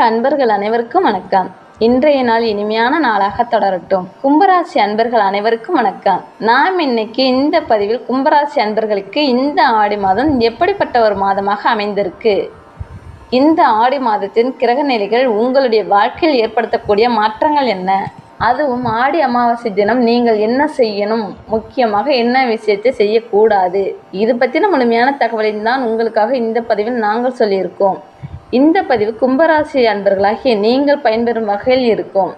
அன்பர்கள் அனைவருக்கும் வணக்கம். இன்றைய நாள் இனிமையான நாளாக தொடரட்டும். கும்பராசி அன்பர்கள் அனைவருக்கும் வணக்கம். நாம் இன்னைக்கு இந்த பதிவில் கும்பராசி அன்பர்களுக்கு இந்த ஆடி மாதம் எப்படிப்பட்ட ஒரு மாதமாக அமைந்திருக்கு, இந்த ஆடி மாதத்தின் கிரக நிலைகள் உங்களுடைய வாழ்க்கையில் ஏற்படுத்தக்கூடிய மாற்றங்கள் என்ன, அதுவும் ஆடி அமாவாசை தினம் நீங்கள் என்ன செய்யணும், முக்கியமாக என்ன விஷயத்தை செய்யக்கூடாது, இது பற்றின முழுமையான தகவலின் தான் உங்களுக்காக இந்த பதிவில் நாங்கள் சொல்லியிருக்கோம். இந்த பதிவு கும்பராசி அன்பர்களாகிய நீங்கள் பயன்பெறும் வகையில் இருக்கும்.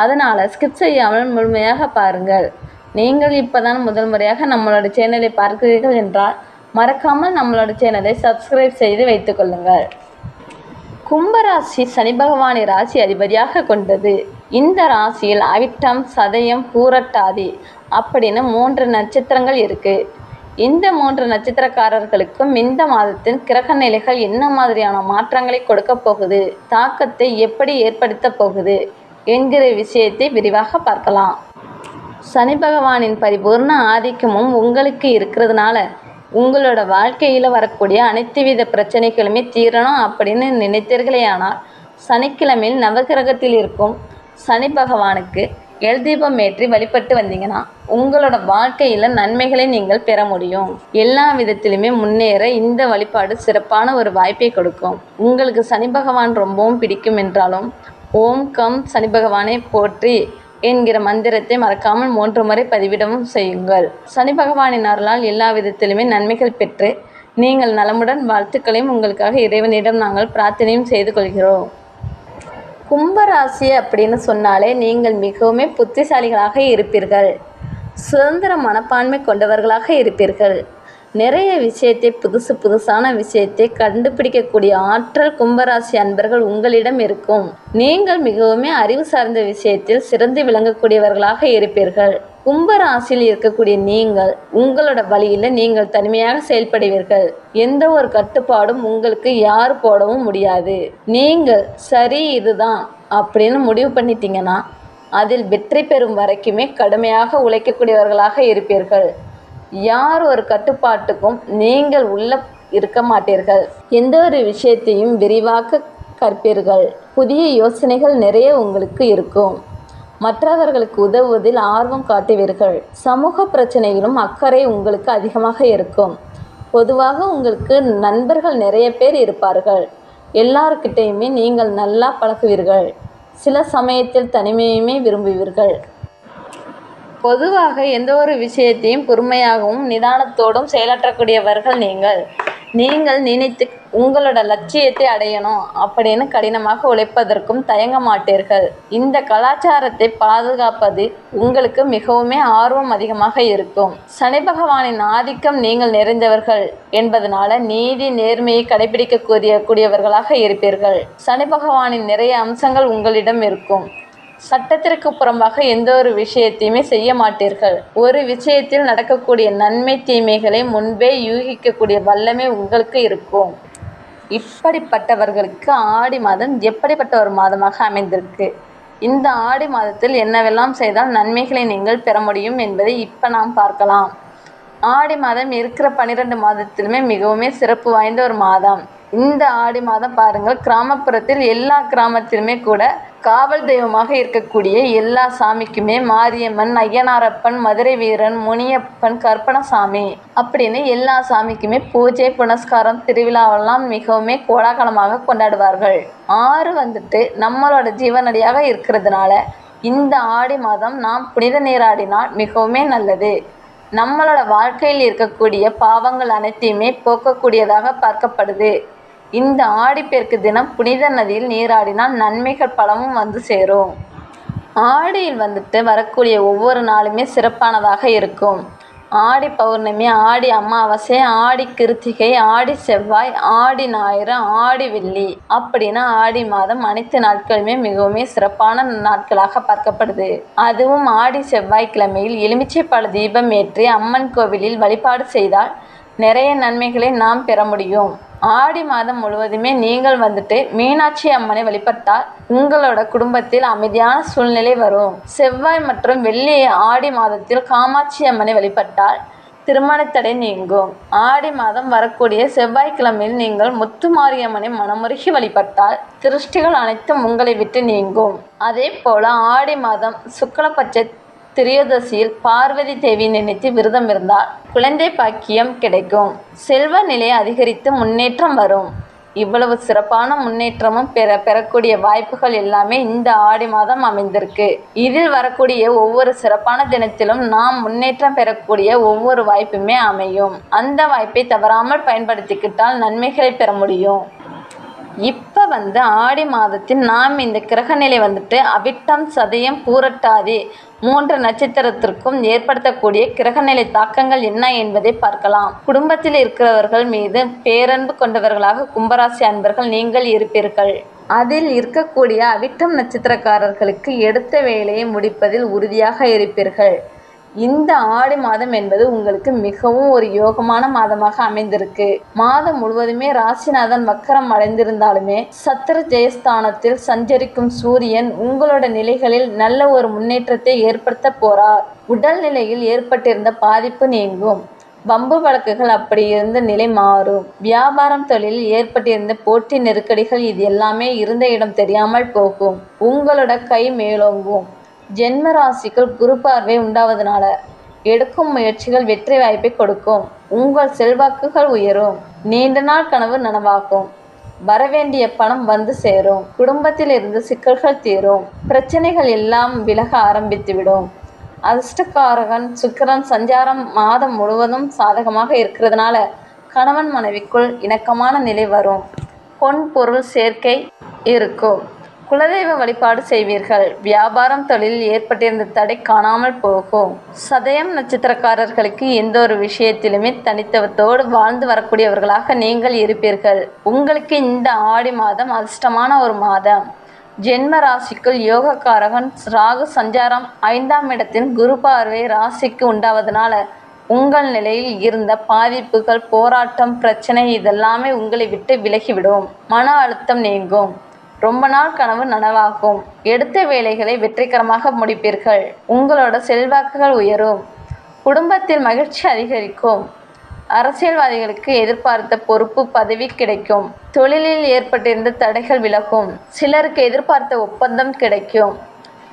அதனால் ஸ்கிப் செய்யாமல் முழுமையாக பாருங்கள். நீங்கள் இப்போதான் முதல் முறையாக நம்மளோட சேனலை பார்க்கிறீர்கள் என்றால் மறக்காமல் நம்மளோட சேனலை சப்ஸ்கிரைப் செய்து வைத்துக் கொள்ளுங்கள். கும்பராசி சனி பகவானை ராசி அதிபதியாக கொண்டது. இந்த ராசியில் அவிட்டம், சதயம், பூரட்டாதி அப்படின்னு 3 நட்சத்திரங்கள் இருக்குது. இந்த 3 நட்சத்திரக்காரர்களுக்கும் இந்த மாதத்தின் கிரக நிலைகள் என்ன மாதிரியான மாற்றங்களை கொடுக்க போகுது, தாக்கத்தை எப்படி ஏற்படுத்த போகுது என்கிற விஷயத்தை விரிவாக பார்க்கலாம். சனி பகவானின் பரிபூர்ண ஆதிக்கமும் உங்களுக்கு இருக்கிறதுனால உங்களோட வாழ்க்கையில் வரக்கூடிய அனைத்து வித பிரச்சனைகளுமே தீரணும் அப்படின்னு நினைத்தீர்களேயானால் சனிக்கிழமையில் நவகிரகத்தில் இருக்கும் சனி பகவானுக்கு எல்தீபம் ஏற்றி வழிபட்டு வந்தீங்கன்னா உங்களோட வாழ்க்கையில் நன்மைகளை நீங்கள் பெற முடியும். எல்லா விதத்திலுமே முன்னேற இந்த வழிபாடு சிறப்பான ஒரு வாய்ப்பை கொடுக்கும். உங்களுக்கு சனி பகவான் ரொம்பவும் பிடிக்கும் என்றாலும் ஓம் கம் சனி பகவானை போற்றி என்கிற மந்திரத்தை மறக்காமல் 3 முறை பதிவிடவும் செய்யுங்கள். சனி பகவானின் அருளால் எல்லா விதத்திலுமே நன்மைகள் பெற்று நீங்கள் நலமுடன் வாழ்த்துக்களையும் உங்களுக்காக இறைவனிடம் நாங்கள் பிரார்த்தனையும் செய்து கொள்கிறோம். கும்பராசி அப்படின்னு சொன்னாலே நீங்கள் மிகவும் புத்திசாலிகளாக இருப்பீர்கள். சுதந்திர மனப்பான்மை கொண்டவர்களாக இருப்பீர்கள். நிறைய விஷயத்தை புதுசான விஷயத்தை கண்டுபிடிக்கக்கூடிய ஆற்றல் கும்பராசி அன்பர்கள் உங்களிடம் இருக்கும். நீங்கள் மிகவும் அறிவு சார்ந்த விஷயத்தில் சிறந்து விளங்கக்கூடியவர்களாக இருப்பீர்கள். கும்பராசியில் இருக்கக்கூடிய நீங்கள் உங்களோட வழியில் நீங்கள் தனிமையாக செயல்படுவீர்கள். எந்த ஒரு கட்டுப்பாடும் உங்களுக்கு யார் போடவும் முடியாது. நீங்கள் சரி இதுதான் அப்படின்னு முடிவு பண்ணிட்டீங்கன்னா அதில் வெற்றி பெறும் வரைக்குமே கடுமையாக உழைக்கக்கூடியவர்களாக இருப்பீர்கள். யார் ஒரு கட்டுப்பாட்டுக்கும் நீங்கள் உள்ள இருக்க மாட்டீர்கள். எந்த ஒரு விஷயத்தையும் விரிவாக கற்பீர்கள். புதிய யோசனைகள் நிறைய உங்களுக்கு இருக்கும். மற்றவர்களுக்கு உதவுவதில் ஆர்வம் காட்டுவீர்கள். சமூக பிரச்சனைகளும் அக்கறை உங்களுக்கு அதிகமாக இருக்கும். பொதுவாக உங்களுக்கு நண்பர்கள் நிறைய பேர் இருப்பார்கள். எல்லார்கிட்டையுமே நீங்கள் நல்லா பழகுவீர்கள். சில சமயத்தில் தனிமையுமே விரும்புவீர்கள். பொதுவாக எந்த ஒரு விஷயத்தையும் பொறுமையாகவும் நிதானத்தோடும் செயலாற்றக்கூடியவர்கள் நீங்கள் நினைத்து உங்களோட லட்சியத்தை அடையணும் அப்படின்னு கடினமாக உழைப்பதற்கும் தயங்க மாட்டீர்கள். இந்த கலாச்சாரத்தை பாதுகாப்பது உங்களுக்கு மிகவும் ஆர்வம் அதிகமாக இருக்கும். சனி பகவானின் ஆதிக்கம் நீங்கள் நிறைந்தவர்கள் என்பதனால நீதி நேர்மையை கடைபிடிக்கக்கூடியவர்களாக இருப்பீர்கள். சனி பகவானின் நிறைய அம்சங்கள் உங்களிடம் இருக்கும். சட்டத்திற்கு புறம்பாக எந்த ஒரு விஷயத்தையுமே செய்ய மாட்டீர்கள். ஒரு விஷயத்தில் நடக்கக்கூடிய நன்மை தீமைகளை முன்பே யூகிக்கக்கூடிய வல்லமை உங்களுக்கு இருக்கும். இப்படிப்பட்டவர்களுக்கு ஆடி மாதம் எப்படிப்பட்ட ஒரு மாதமாக அமைந்திருக்கு, இந்த ஆடி மாதத்தில் என்னவெல்லாம் செய்தால் நன்மைகளை நீங்கள் பெற முடியும் என்பதை இப்போ நாம் பார்க்கலாம். ஆடி மாதம் இருக்கிற 12 மாதத்திலுமே மிகவும் சிறப்பு வாய்ந்த ஒரு மாதம். இந்த ஆடி மாதம் பாருங்கள், கிராமப்புறத்தில் எல்லா கிராமத்திலுமே கூட காவல் தெய்வமாக இருக்கக்கூடிய எல்லா சாமிக்குமே மாரியம்மன், ஐயனாரப்பன், மதுரை வீரன், முனியப்பன், கற்பனசாமி அப்படின்னு எல்லா சாமிக்குமே பூஜை புனஸ்காரம் திருவிழாவெல்லாம் மிகவும் கோலாகலமாக கொண்டாடுவார்கள். ஆறு நம்மளோட ஜீவனடியாக இருக்கிறதுனால இந்த ஆடி மாதம் நாம் புனித நீராடினால் மிகவும் நல்லது. நம்மளோட வாழ்க்கையில் இருக்கக்கூடிய பாவங்கள் அனைத்தையுமே போக்கக்கூடியதாக பார்க்கப்படுது. இந்த ஆடிப்பெருக்கு தினம் புனித நதியில் நீராடினால் நன்மைகள் பலமும் வந்து சேரும். ஆடியில் வரக்கூடிய ஒவ்வொரு நாளுமே சிறப்பானதாக இருக்கும். ஆடி பௌர்ணமி, ஆடி அமாவாசை, ஆடி கிருத்திகை, ஆடி செவ்வாய், ஆடி ஞாயிறு, ஆடி வெள்ளி அப்படின்னு ஆடி மாதம் அனைத்து நாட்களுமே மிகவும் சிறப்பான நாட்களாக பார்க்கப்படுது. அதுவும் ஆடி செவ்வாய்க்கிழமையில் எலுமிச்சைப்பழ தீபம் ஏற்றி அம்மன் கோவிலில் வழிபாடு செய்தால் நிறைய நன்மைகளை நாம் பெற முடியும். ஆடி மாதம் முழுவதுமே நீங்கள் மீனாட்சி அம்மனை வழிபட்டால் உங்களோட குடும்பத்தில் அமைதியான சூழ்நிலை வரும். செவ்வாய் மற்றும் வெள்ளி ஆடி மாதத்தில் காமாட்சி அம்மனை வழிபட்டால் திருமணத்தடை நீங்கும். ஆடி மாதம் வரக்கூடிய செவ்வாய்க்கிழமையில் நீங்கள் முத்துமாரியம்மனை மனமுருகி வழிபட்டால் திருஷ்டிகள் அனைத்தும் உங்களை விட்டு நீங்கும். அதே போல ஆடி மாதம் சுக்லபட்ச திரியோதசியில் பார்வதி தேவி நினைத்து விரதம் இருந்தால் குழந்தை பாக்கியம் கிடைக்கும். செல்வ நிலை அதிகரித்து முன்னேற்றம் வரும். இவ்வளவு சிறப்பான முன்னேற்றமும் பெறக்கூடிய வாய்ப்புகள் எல்லாமே இந்த ஆடி மாதம் அமைந்திருக்கு. இதில் வரக்கூடிய ஒவ்வொரு சிறப்பான தினத்திலும் நாம் முன்னேற்றம் பெறக்கூடிய ஒவ்வொரு வாய்ப்புமே அமையும். அந்த வாய்ப்பை தவறாமல் பயன்படுத்திக்கிட்டால் நன்மைகளை பெற முடியும். இப்போ ஆடி மாதத்தில் நாம் இந்த கிரகநிலை அவிட்டம், சதயம், பூரட்டாதி 3 நட்சத்திரத்திற்கும் ஏற்படுத்தக்கூடிய கிரகநிலை தாக்கங்கள் என்ன என்பதை பார்க்கலாம். குடும்பத்தில் இருக்கிறவர்கள் மீது பேரன்பு கொண்டவர்களாக கும்பராசி அன்பர்கள் நீங்கள் இருப்பீர்கள். அதில் இருக்கக்கூடிய அவிட்டம் நட்சத்திரக்காரர்களுக்கு எடுத்த வேலையை முடிப்பதில் உறுதியாக இருப்பீர்கள். இந்த ஆடி மாதம் என்பது உங்களுக்கு மிகவும் ஒரு யோகமான மாதமாக அமைந்திருக்கு. மாதம் முழுவதுமே ராசிநாதன் வக்கரம் அடைந்திருந்தாலுமே சத்திர ஜெயஸ்தானத்தில் சஞ்சரிக்கும் சூரியன் உங்களோட நிலைகளில் நல்ல ஒரு முன்னேற்றத்தை ஏற்படுத்த போறார். உடல் நிலையில் ஏற்பட்டிருந்த பாதிப்பு நீங்கும். வம்பு வழக்குகள் அப்படி இருந்த நிலை மாறும். வியாபாரம், தொழிலில் ஏற்பட்டிருந்த போட்டி நெருக்கடிகள் இது எல்லாமே இருந்த இடம் தெரியாமல் போகும். உங்களோட கை மேலோங்கும். ஜென்ம ராசிக்குள் குரு பார்வை உண்டாவதனால எடுக்கும் முயற்சிகள் வெற்றி வாய்ப்பை கொடுக்கும். உங்கள் செல்வாக்குகள் உயரும். நீண்ட நாள் கனவு நனவாகும். வரவேண்டிய பணம் வந்து சேரும். குடும்பத்தில் இருந்து சிக்கல்கள் தீரும். பிரச்சனைகள் எல்லாம் விலக ஆரம்பித்துவிடும். அதிர்ஷ்டக்காரகன் சுக்கிரன் சஞ்சாரம் மாதம் முழுவதும் சாதகமாக இருக்கிறதுனால கணவன் மனைவிக்குள் இணக்கமான நிலை வரும். பொன் பொருள் சேர்க்கை இருக்கும். குலதெய்வ வழிபாடு செய்வீர்கள். வியாபாரம், தொழிலில் ஏற்பட்டிருந்த தடை காணாமல் போகும். சதயம் நட்சத்திரக்காரர்களுக்கு எந்த ஒரு விஷயத்திலுமே தனித்துவத்தோடு வாழ்ந்து வரக்கூடியவர்களாக நீங்கள் இருப்பீர்கள். உங்களுக்கு இந்த ஆடி மாதம் அதிர்ஷ்டமான ஒரு மாதம். ஜென்ம ராசிக்குள் யோகக்காரகன் ராகு சஞ்சாரம் 5ஆம் இடத்தில் குரு பார்வை ராசிக்கு உண்டாவதனால உங்கள் நிலையில் இருந்த பாதிப்புகள், போராட்டம், பிரச்சனை இதெல்லாமே உங்களை விட்டு விலகிவிடும். மன அழுத்தம் நீங்கும். ரொம்ப நாள் கனவு நனவாகும். எடுத்த வேலைகளை வெற்றிகரமாக முடிப்பீர்கள். உங்களோட செல்வாக்குகள் உயரும். குடும்பத்தில் மகிழ்ச்சி அதிகரிக்கும். அரசியல்வாதிகளுக்கு எதிர்பார்த்த பொறுப்பு, பதவி கிடைக்கும். தொழிலில் ஏற்பட்டிருந்த தடைகள் விலகும். சிலருக்கு எதிர்பார்த்த ஒப்பந்தம் கிடைக்கும்.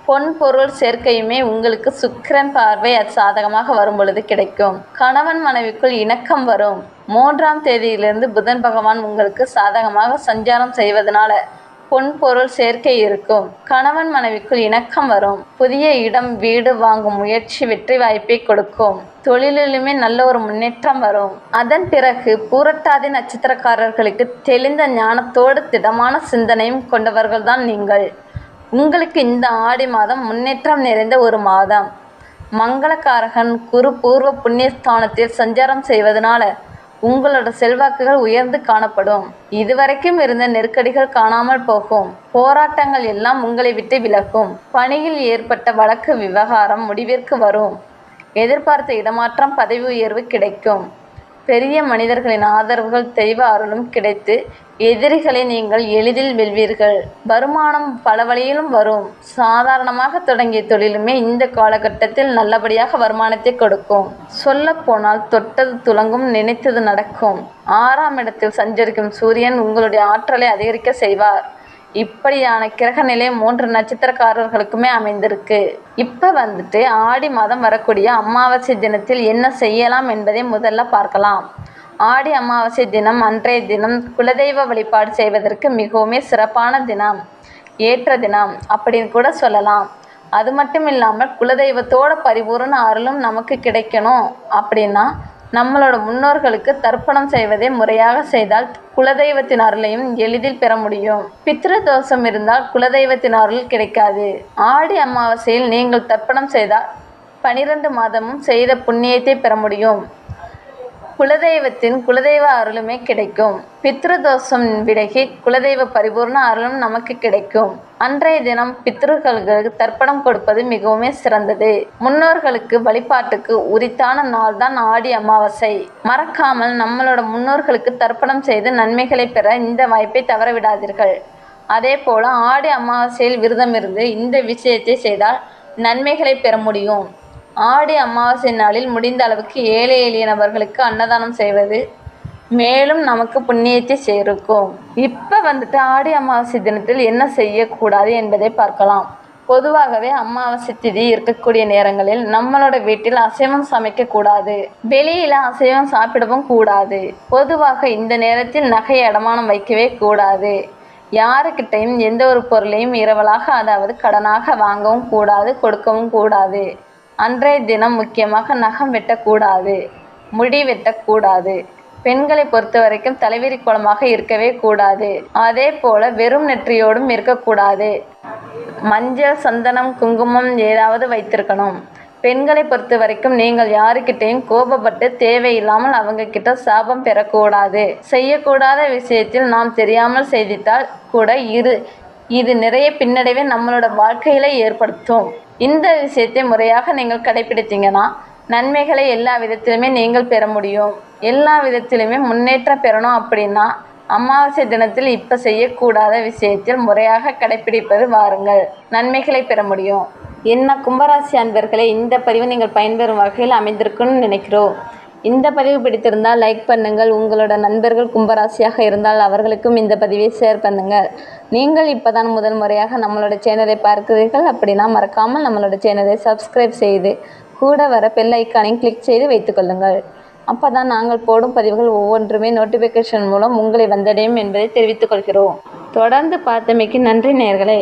பொன் பொருள் சேர்க்கையுமே உங்களுக்கு சுக்கிரன் பார்வை சாதகமாக வரும் பொழுது கிடைக்கும். கணவன் மனைவிக்குள் இணக்கம் வரும். 3ஆம் தேதியிலிருந்து புதன் பகவான் உங்களுக்கு சாதகமாக சஞ்சாரம் செய்வதனால பொன் பொருள் சேர்க்கை இருக்கும். கணவன் மனைவிக்குள் இணக்கம் வரும். புதிய இடம், வீடு வாங்கும் முயற்சி வெற்றி வாய்ப்பை கொடுக்கும். தொழிலிலுமே நல்ல ஒரு முன்னேற்றம் வரும். அதன் பிறகு பூரட்டாதி நட்சத்திரக்காரர்களுக்கு தெளிந்த ஞானத்தோடு திடமான சிந்தனையும் கொண்டவர்கள்தான் நீங்கள். உங்களுக்கு இந்த ஆடி மாதம் முன்னேற்றம் நிறைந்த ஒரு மாதம். மங்களகாரகன் குரு பூர்வ புண்ணியஸ்தானத்தில் சஞ்சாரம் செய்வதனால உங்களோட செல்வாக்குகள் உயர்ந்து காணப்படும். இதுவரைக்கும் இருந்த நெருக்கடிகள் காணாமல் போகும். போராட்டங்கள் எல்லாம் உங்களை விட்டு விலகும். பணியில் ஏற்பட்ட வழக்கு விவகாரம் முடிவிற்கு வரும். எதிர்பார்த்த இடமாற்றம், பதவி உயர்வு கிடைக்கும். பெரிய மனிதர்களின் ஆதரவுகள், தெய்வ அருளும் கிடைத்து எதிரிகளை நீங்கள் எளிதில் வெல்வீர்கள். வருமானம் பல வழியிலும் வரும். சாதாரணமாக தொடங்கிய தொழிலுமே இந்த காலகட்டத்தில் நல்லபடியாக வருமானத்தை கொடுக்கும். சொல்ல போனால் தொட்டது துலங்கும், நினைத்தது நடக்கும். 6ஆம் இடத்தில் சஞ்சரிக்கும் சூரியன் உங்களுடைய ஆற்றலை அதிகரிக்க செய்வார். இப்படியான கிரகநிலை 3 நட்சத்திரக்காரர்களுக்குமே அமைந்திருக்கு. இப்போ ஆடி மாதம் வரக்கூடிய அமாவாசை தினத்தில் என்ன செய்யலாம் என்பதை முதல்ல பார்க்கலாம். ஆடி அமாவாசை தினம் அன்றைய தினம் குலதெய்வ வழிபாடு செய்வதற்கு மிகவும் சிறப்பான தினம், ஏற்ற தினம் அப்படின்னு கூட சொல்லலாம். அது மட்டும் இல்லாமல் குலதெய்வத்தோட பரிபூர்ண அருளும் நமக்கு கிடைக்கணும் அப்படின்னா நம்மளோட முன்னோர்களுக்கு தர்ப்பணம் செய்வதை முறையாக செய்தால் குலதெய்வத்தின் அருளையும் எளிதில் பெற முடியும். பித்ரு தோஷம் இருந்தால் குலதெய்வத்தின் அருள் கிடைக்காது. ஆடி அமாவாசையில் நீங்கள் தர்ப்பணம் செய்தால் 12 மாதமும் செய்த புண்ணியத்தை பெற முடியும். குலதெய்வ அருளுமே கிடைக்கும். பித்ரு தோஷம் விலகி குலதெய்வ பரிபூர்ண அருளும் நமக்கு கிடைக்கும். அன்றைய தினம் பித்ருக்களுக்கு தர்ப்பணம் கொடுப்பது மிகவும் சிறந்தது. முன்னோர்களுக்கு வழிபாட்டுக்கு உரித்தான நாள் தான் ஆடி அமாவாசை. மறக்காமல் நம்மளோட முன்னோர்களுக்கு தர்ப்பணம் செய்து நன்மைகளை பெற இந்த வாய்ப்பை தவறவிடாதீர்கள். அதே போல ஆடி அமாவாசையில் விரதம் இருந்து இந்த விஷயத்தை செய்தால் நன்மைகளை பெற முடியும். ஆடி அமாவாசை நாளில் முடிந்த அளவுக்கு ஏழை எளிய நபர்களுக்கு அன்னதானம் செய்வது மேலும் நமக்கு புண்ணியத்தை சேர்க்கும். இப்போ வந்துட்டு ஆடி அமாவாசை தினத்தில் என்ன செய்யக்கூடாது என்பதை பார்க்கலாம். பொதுவாகவே அமாவாசை திதி இருக்கக்கூடிய நேரங்களில் நம்மளோட வீட்டில் அசைவம் சமைக்கக்கூடாது, வெளியில் அசைவம் சாப்பிடவும் கூடாது. பொதுவாக இந்த நேரத்தில் நகையை அடமானம் வைக்கவே கூடாது. யாருக்கிட்டையும் எந்த ஒரு பொருளையும் இரவலாக அதாவது கடனாக வாங்கவும் கூடாது, கொடுக்கவும் கூடாது. அன்றைய தினம் முக்கியமாக நகம் வெட்டக்கூடாது, முடி வெட்டக்கூடாது. பெண்களை பொறுத்த வரைக்கும் தலைவிரி கோலமாக இருக்கவே கூடாது. அதே போல வெறும் நெற்றியோடும் இருக்கக்கூடாது. மஞ்சள், சந்தனம், குங்குமம் ஏதாவது வைத்திருக்கணும். பெண்களை பொறுத்த வரைக்கும் நீங்கள் யாருக்கிட்டையும் கோபப்பட்டு தேவையில்லாமல் அவங்க கிட்ட சாபம் பெறக்கூடாது. செய்யக்கூடாத விஷயத்தில் நாம் தெரியாமல் செய்திட்டால் கூட இது நிறைய பின்னடைவை நம்மளோட வாழ்க்கையில ஏற்படுத்தும். இந்த விஷயத்தை முறையாக நீங்கள் கடைபிடித்தீங்கன்னா நன்மைகளை எல்லா விதத்திலுமே நீங்கள் பெற முடியும். எல்லா விதத்திலுமே முன்னேற்றம் பெறணும் அப்படின்னா அமாவாசை தினத்தில் இப்போ செய்யக்கூடாத விஷயத்தில் முறையாக கடைபிடிப்பது வாருங்கள், நன்மைகளை பெற முடியும். என்ன கும்பராசி அன்பர்களே, இந்த பதிவு நீங்கள் பயன்பெறும் வகையில் அமைந்திருக்குன்னு நினைக்கிறோம். இந்த பதிவு பிடித்திருந்தால் லைக் பண்ணுங்கள். உங்களோட நண்பர்கள் கும்பராசியாக இருந்தால் அவர்களுக்கும் இந்த பதிவை ஷேர் பண்ணுங்கள். நீங்கள் இப்போ தான் முதல் முறையாக நம்மளோட சேனலை பார்க்கிறீர்கள் அப்படின்னா மறக்காமல் நம்மளோட சேனலை சப்ஸ்கிரைப் செய்து கூட வர பெல் ஐக்கானையும் கிளிக் செய்து வைத்துக்கொள்ளுங்கள். அப்போ தான் நாங்கள் போடும் பதிவுகள் ஒவ்வொன்றுமே நோட்டிஃபிகேஷன் மூலம் உங்களை வந்தடையும் என்பதை தெரிவித்துக் கொள்கிறோம். தொடர்ந்து பார்த்தமைக்கு நன்றி நேயர்களே.